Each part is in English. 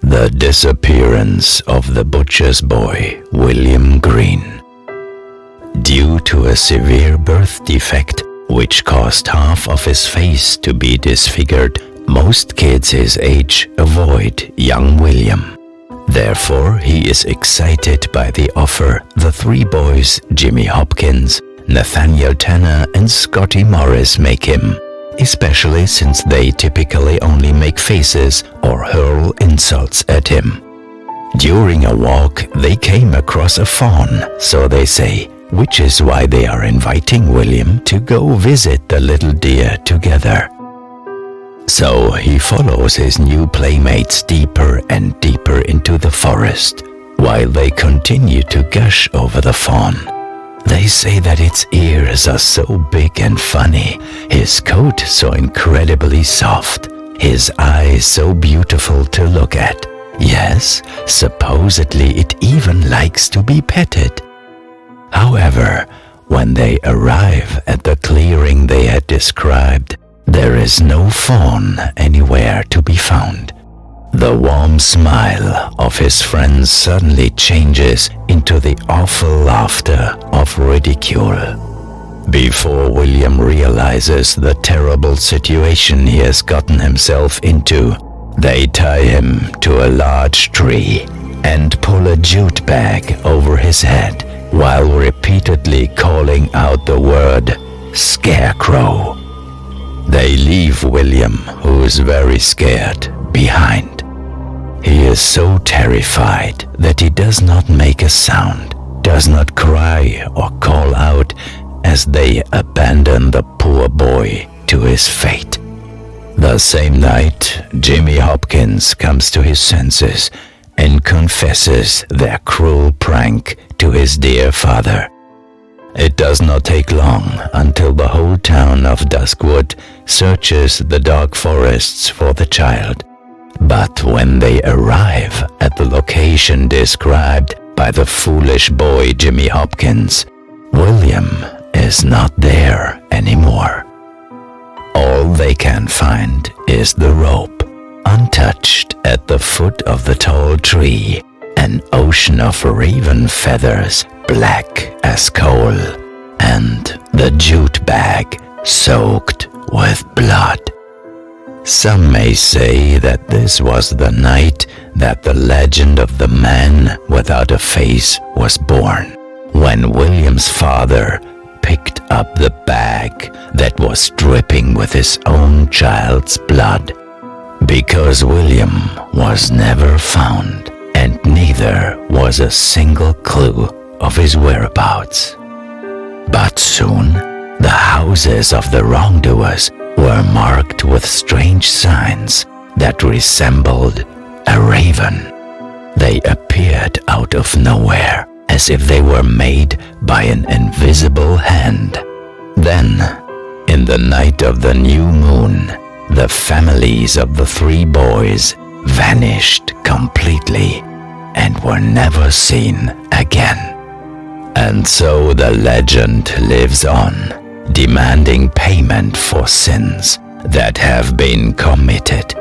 The disappearance of the butcher's boy, William Green. Due to a severe birth defect, which caused half of his face to be disfigured, most kids his age avoid young William. Therefore, he is excited by the offer the three boys, Jimmy Hopkins, Nathaniel Tanner and Scotty Morris, make him, especially since they typically only make faces or hurl insults at him. During a walk, they came across a fawn, so they say, which is why they are inviting William to go visit the little deer together. So he follows his new playmates deeper and deeper into the forest, while they continue to gush over the fawn. They say that its ears are so big and funny, his coat so incredibly soft, his eyes so beautiful to look at. Yes, supposedly it even likes to be petted. However, when they arrive at the clearing they had described, there is no fawn anywhere to be found. The warm smile of his friends suddenly changes into the awful laughter of ridicule. Before William realizes the terrible situation he has gotten himself into, they tie him to a large tree and pull a jute bag over his head while repeatedly calling out the word "Scarecrow." They leave William, who is very scared, behind. He is so terrified that he does not make a sound, does not cry or call out as they abandon the poor boy to his fate. The same night, Jimmy Hopkins comes to his senses and confesses their cruel prank to his dear father. It does not take long until the whole town of Duskwood searches the dark forests for the child. But when they arrive at the location described by the foolish boy Jimmy Hopkins, William is not there anymore. All they can find is the rope, untouched at the foot of the tall tree, an ocean of raven feathers, black as coal, and the jute bag soaked with blood. Some may say that this was the night that the legend of the man without a face was born, when William's father picked up the bag that was dripping with his own child's blood. Because William was never found, and neither was a single clue of his whereabouts. But soon, the houses of the wrongdoers were marked with strange signs that resembled a raven. They appeared out of nowhere, as if they were made by an invisible hand. Then, in the night of the new moon, the families of the three boys vanished completely and were never seen again. And so the legend lives on, demanding payment for sins that have been committed.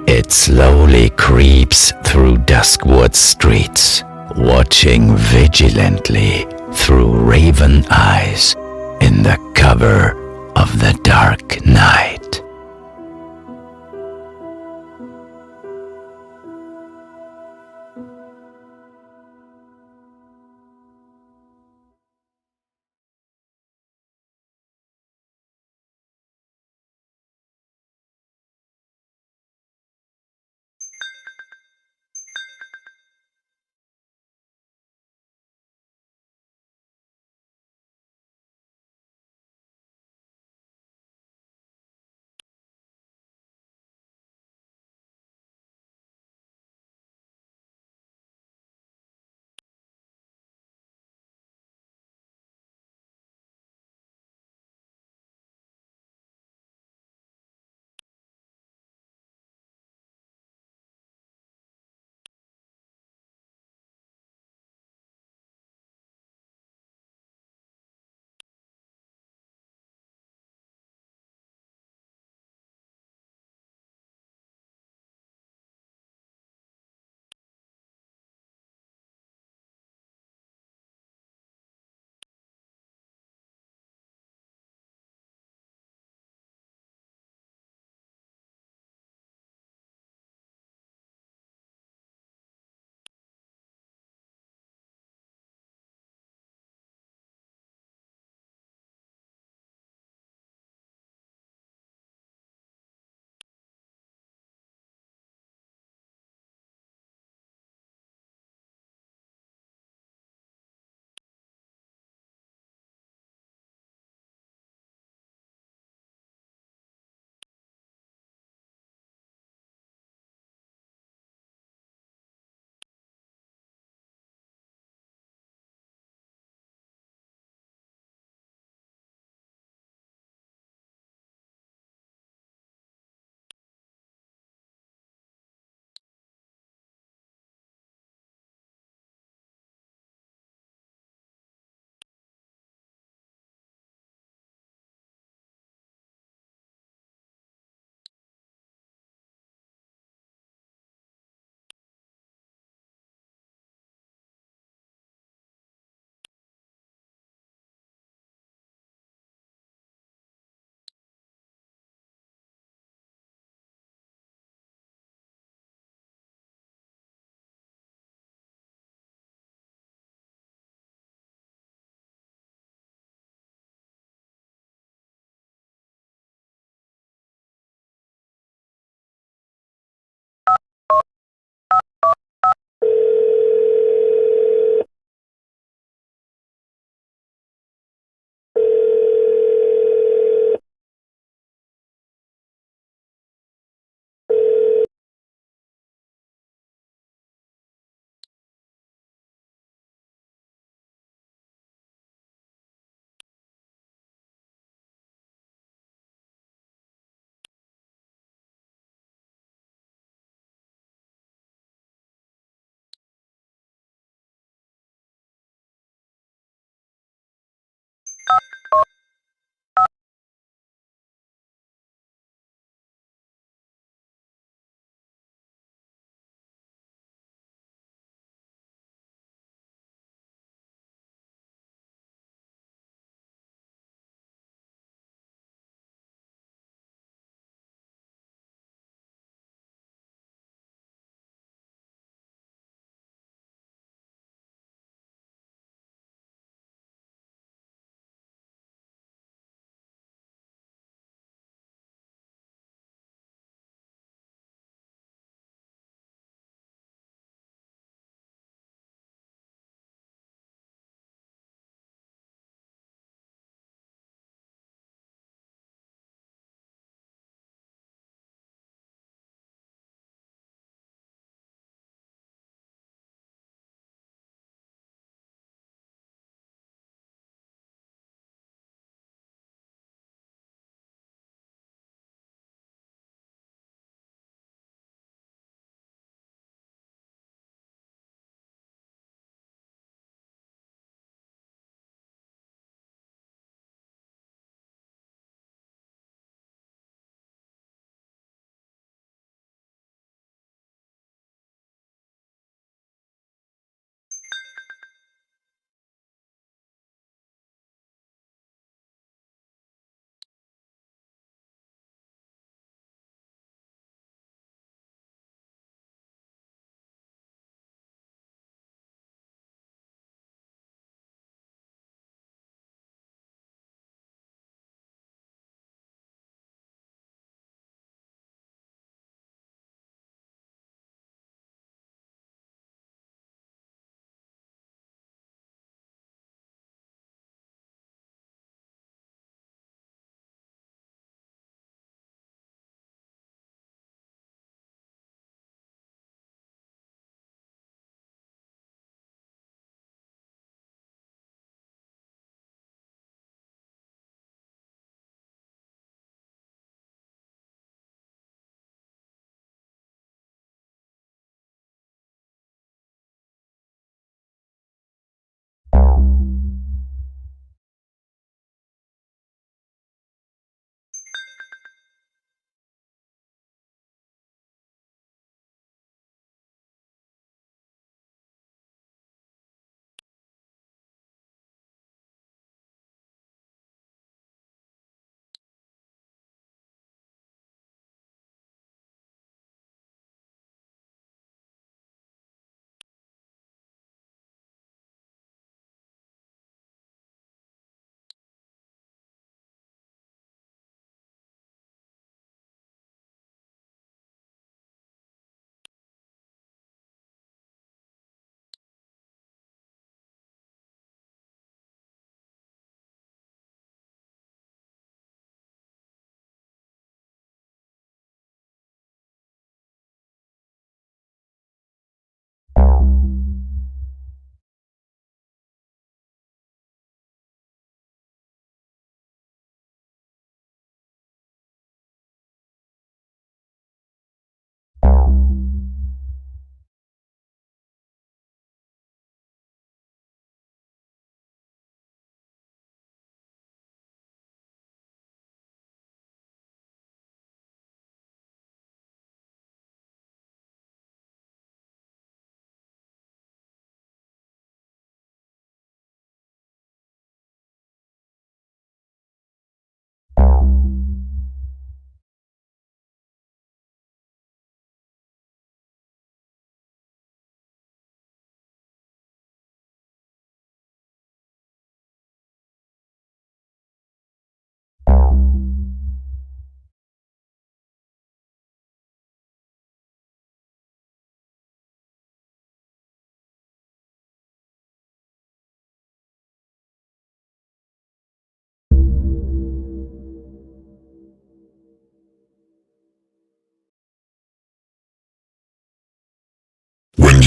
It slowly creeps through Duskwood streets, watching vigilantly through raven eyes in the cover of the dark night.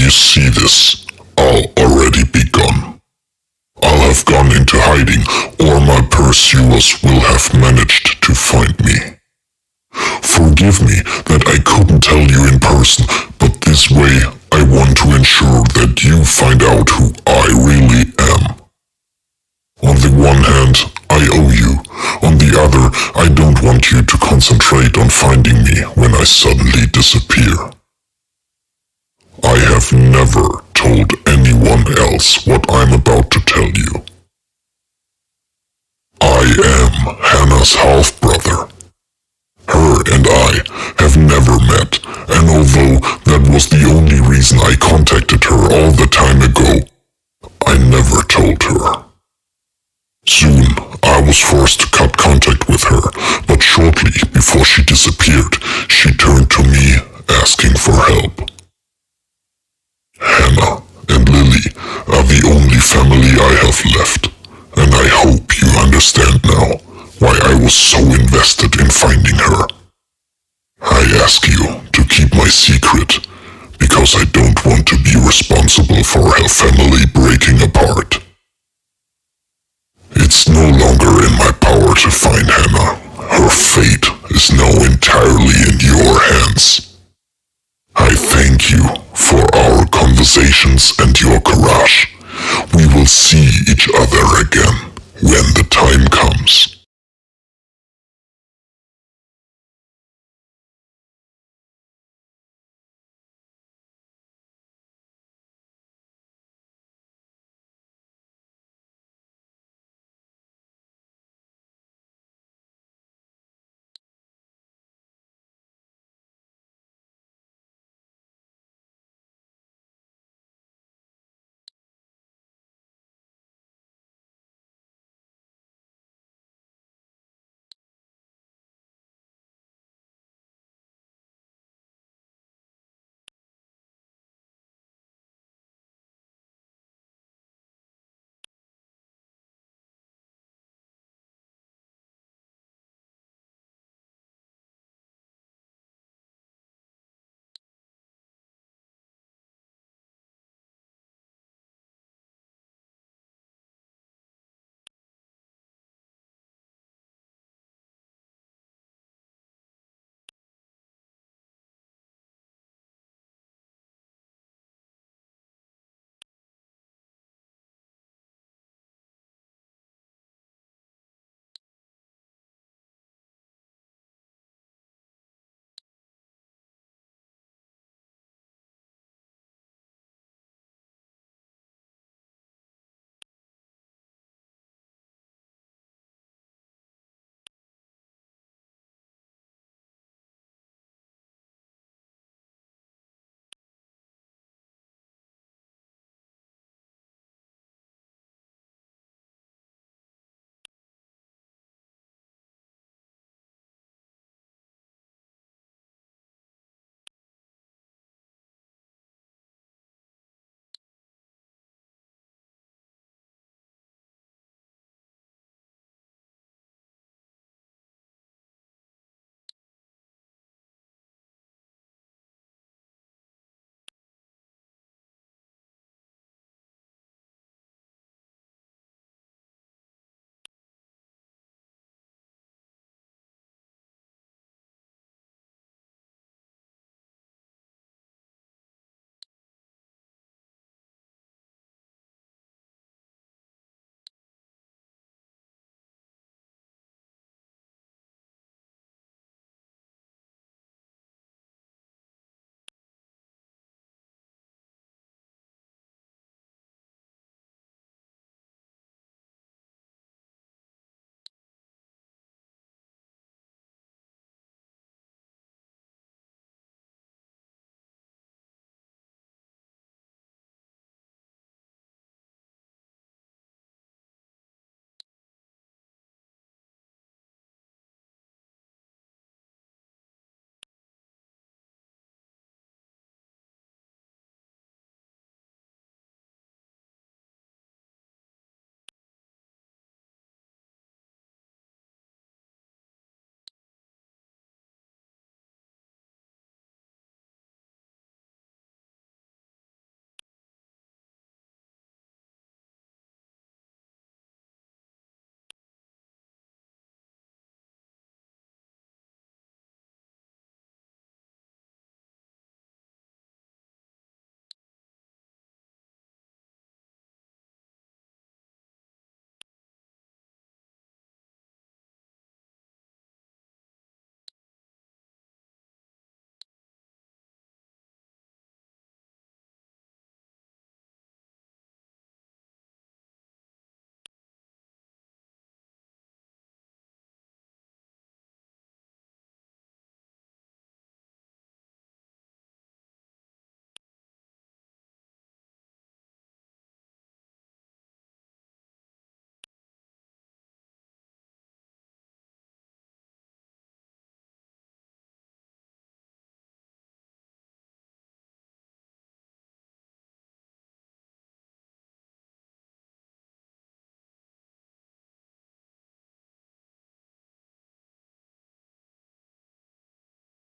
you see this, I'll already be gone. I'll have gone into hiding, or my pursuers will have managed to find me. Forgive me that I couldn't tell you in person, but this way I want to ensure that you find out who I really am. On the one hand, I owe you. On the other, I don't want you to concentrate on finding me when I suddenly disappear. I have never told anyone else what I'm about to tell you. I am Hannah's half-brother. Her and I have never met, and although that was the only reason I contacted her all the time ago, I never told her. Soon, I was forced to cut contact with her, but shortly before she disappeared, she turned to me asking for help. Hannah and Lily are the only family I have left, and I hope you understand now why I was so invested in finding her. I ask you to keep my secret, because I don't want to be responsible for her family breaking apart. It's no longer in my power to find Hannah. Her fate is now entirely in your hands. I thank you for our conversations and your courage. We will see each other again when the time comes.